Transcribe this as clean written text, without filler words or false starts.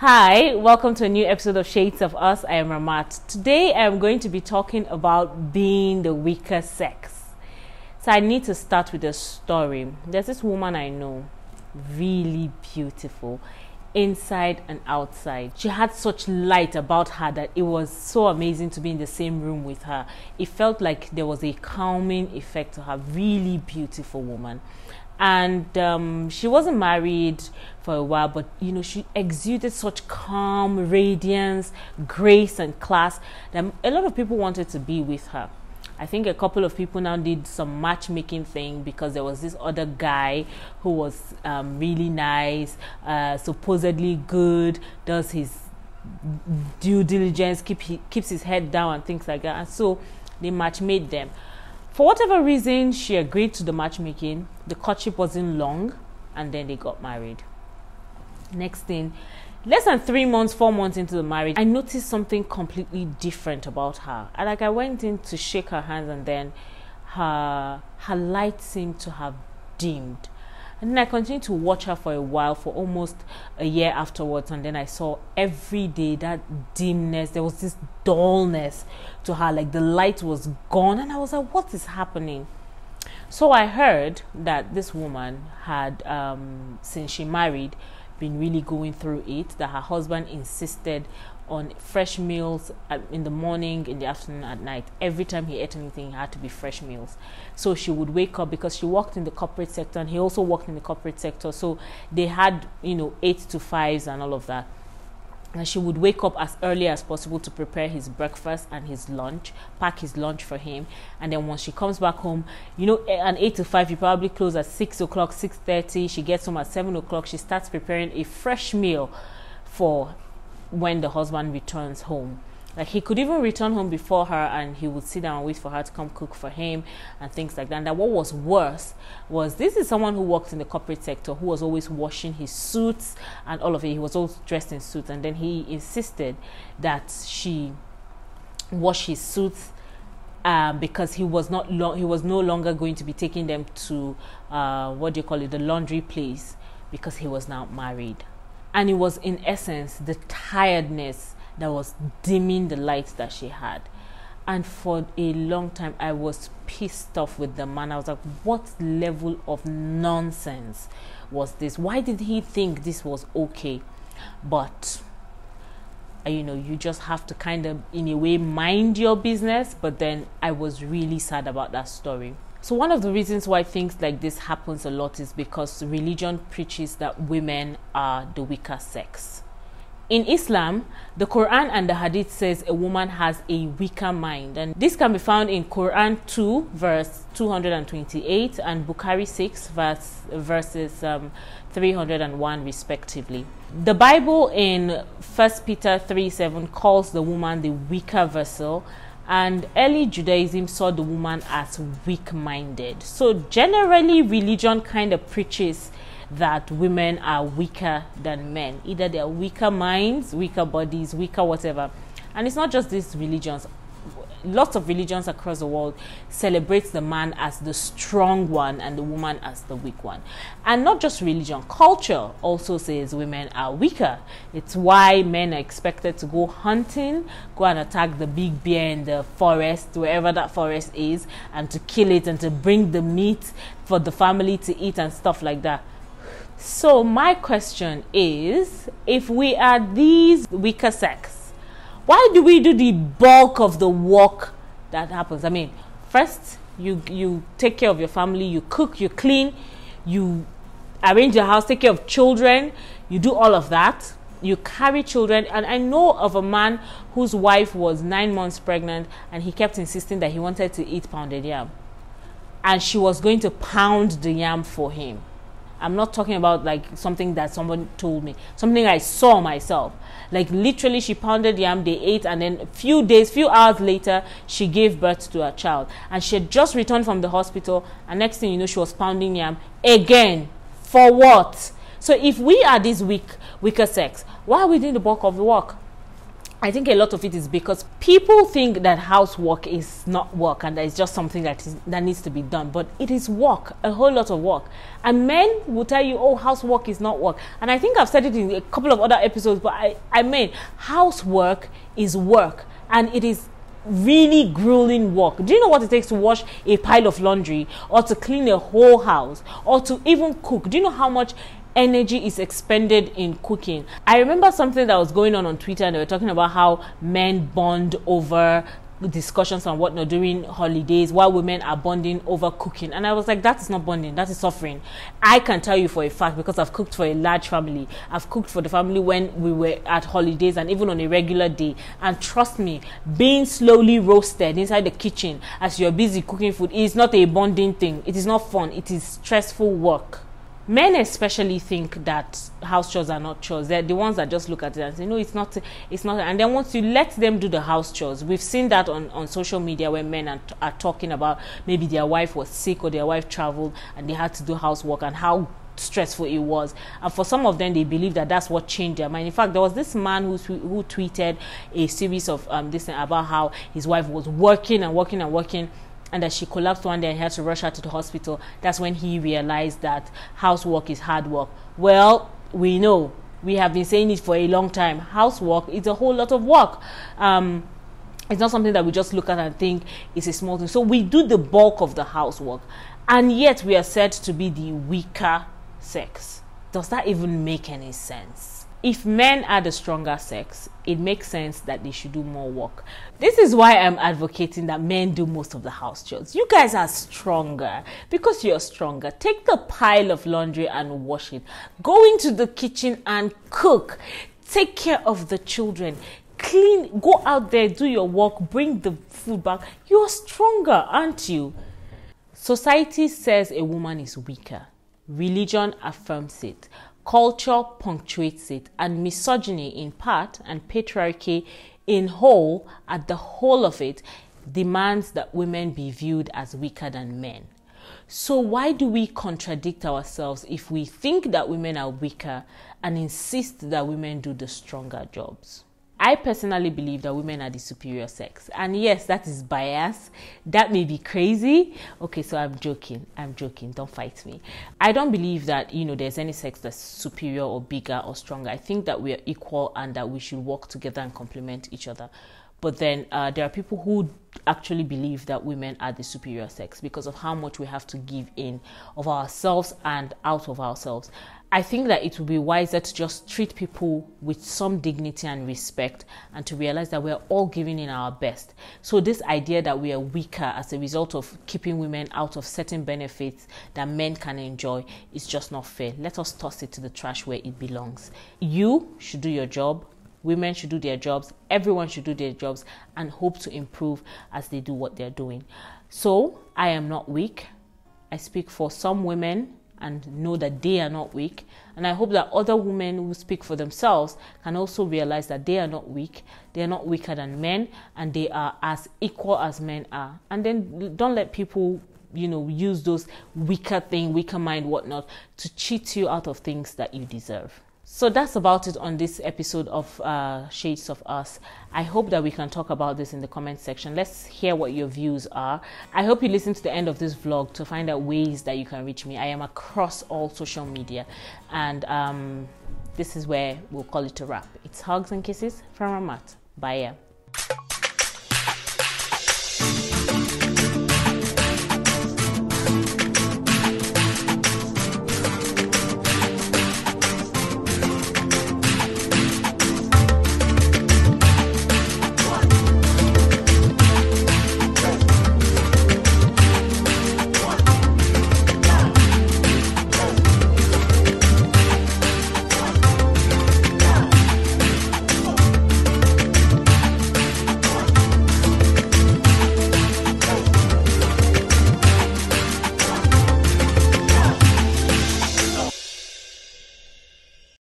Hi, welcome to a new episode of Shades of Us. I am Ramat. Today I am going to be talking about being the weaker sex. So I need to start with a story. There's this woman I know, really beautiful, inside and outside. She had such light about her that it was so amazing to be in the same room with her. It felt like there was a calming effect to her. Really beautiful woman. And she wasn't married for a while, but she exuded such calm, radiance, grace and class that a lot of people wanted to be with her. I think a couple of people now did some matchmaking thing because there was this other guy who was really nice, supposedly good, does his due diligence, keeps his head down and things like that. And so they matchmade them. For whatever reason, she agreed to the matchmaking. The courtship wasn't long, and then they got married. Next thing, less than 4 months into the marriage, I noticed something completely different about her. I went in to shake her hands, and then her light seemed to have dimmed. And then I continued to watch her for a while, for almost a year afterwards. And then I saw every day that dimness. There was this dullness to her, like the light was gone. And I was like, what is happening? So I heard that this woman had, since she married, been really going through it, that her husband insisted on fresh meals in the morning, in the afternoon, at night. Every time he ate anything, it had to be fresh meals. So she would wake up, because she worked in the corporate sector and he also worked in the corporate sector. So they had, 8 to 5s and all of that. And she would wake up as early as possible to prepare his breakfast and his lunch, pack his lunch for him. And then once she comes back home, an 8 to 5, you probably close at 6 o'clock, 6:30. She gets home at 7 o'clock. She starts preparing a fresh meal for when the husband returns home. Like, he could even return home before her, and he would sit down and wait for her to come cook for him and things like that. And that what was worse was, this is someone who worked in the corporate sector, who was always washing his suits and all of it. He was always dressed in suits, and then he insisted that she wash his suits because he was no longer going to be taking them to the laundry place, because he was now married. And it was, in essence, the tiredness that was dimming the light that she had. And for a long time, I was pissed off with the man. I was like, what level of nonsense was this? Why did he think this was okay? But you just have to kind of, in a way, mind your business. But then I was really sad about that story. So one of the reasons why things like this happens a lot is because religion preaches that women are the weaker sex. In Islam, the Quran and the Hadith says a woman has a weaker mind. And this can be found in Quran 2, verse 228, and Bukhari 6, verses 301, respectively. The Bible in 1 Peter 3:7 calls the woman the weaker vessel, and early Judaism saw the woman as weak-minded. So generally, religion kind of preaches that women are weaker than men. Either they are weaker minds, weaker bodies, weaker whatever. And it's not just these religions. Lots of religions across the world celebrates the man as the strong one and the woman as the weak one. And not just religion, culture also says women are weaker. It's why men are expected to go hunting, go and attack the big bear in the forest, wherever that forest is, and to kill it and to bring the meat for the family to eat and stuff like that. So my question is, if we are these weaker sex, why do we do the bulk of the work that happens? I mean, first, you take care of your family, you cook, you clean, you arrange your house, take care of children, you do all of that. You carry children. And I know of a man whose wife was 9 months pregnant, and he kept insisting that he wanted to eat pounded yam. And she was going to pound the yam for him. I'm not talking about like something that someone told me, something I saw myself. Like, literally, she pounded yam, they ate, and then a few hours later, she gave birth to a child. And she had just returned from the hospital, and next thing you know, she was pounding yam again. For what? So if we are this weaker sex, why are we doing the bulk of the work? I think a lot of it is because people think that housework is not work and that it's just something that needs to be done. But it is work, a whole lot of work. And men will tell you, oh, housework is not work. And I think I've said it in a couple of other episodes, but I mean, housework is work. And it is really grueling work. Do you know what it takes to wash a pile of laundry, or to clean a whole house, or to even cook? Do you know how much energy is expended in cooking? I remember something that was going on Twitter, and they were talking about how men bond over discussions and whatnot during holidays, while women are bonding over cooking. And I was like, that is not bonding, that is suffering. I can tell you for a fact, because I've cooked for a large family. I've cooked for the family when we were at holidays and even on a regular day. And trust me, being slowly roasted inside the kitchen as you're busy cooking food is not a bonding thing. It is not fun. It is stressful work. Men especially think that house chores are not chores. They're the ones that just look at it and say, no, it's not. And then once you let them do the house chores, we've seen that on social media, where men are talking about maybe their wife was sick or their wife traveled and they had to do housework and how stressful it was. And for some of them, they believe that that's what changed their mind. In fact, there was this man who tweeted a series of this thing about how his wife was working and working and working, and that she collapsed one day and he had to rush her to the hospital. That's when he realized that housework is hard work. Well, we know, we have been saying it for a long time. Housework is a whole lot of work. It's not something that we just look at and think it's a small thing. So we do the bulk of the housework, and yet we are said to be the weaker sex. Does that even make any sense? If men are the stronger sex, it makes sense that they should do more work. This is why I'm advocating that men do most of the house chores. You guys are stronger. Because you're stronger, take the pile of laundry and wash it. Go into the kitchen and cook. Take care of the children. Clean. Go out there, do your work, bring the food back. You're stronger, aren't you? Society says a woman is weaker. Religion affirms it. Culture punctuates it, and misogyny in part and patriarchy in whole, at the whole of it, demands that women be viewed as weaker than men. So why do we contradict ourselves if we think that women are weaker and insist that women do the stronger jobs? I personally believe that women are the superior sex. And yes, that is bias. That may be crazy. Okay, so I'm joking. Don't fight me. I don't believe that, there's any sex that's superior or bigger or stronger. I think that we are equal and that we should work together and complement each other. But then there are people who actually believe that women are the superior sex because of how much we have to give in of ourselves and out of ourselves. I think that it would be wiser to just treat people with some dignity and respect, and to realize that we're all giving in our best. So this idea that we are weaker as a result of keeping women out of certain benefits that men can enjoy is just not fair. Let us toss it to the trash where it belongs. You should do your job. Women should do their jobs. Everyone should do their jobs and hope to improve as they do what they're doing. So I am not weak. I speak for some women and know that they are not weak. And I hope that other women who speak for themselves can also realize that they are not weak. They are not weaker than men, and they are as equal as men are. And then don't let people, use those weaker mind, whatnot, to cheat you out of things that you deserve. So that's about it on this episode of Shades of Us. I hope that we can talk about this in the comment section. Let's hear what your views are. I hope you listen to the end of this vlog to find out ways that you can reach me. I am across all social media, and this is where we'll call it a wrap. It's hugs and kisses from Ramat. Bye.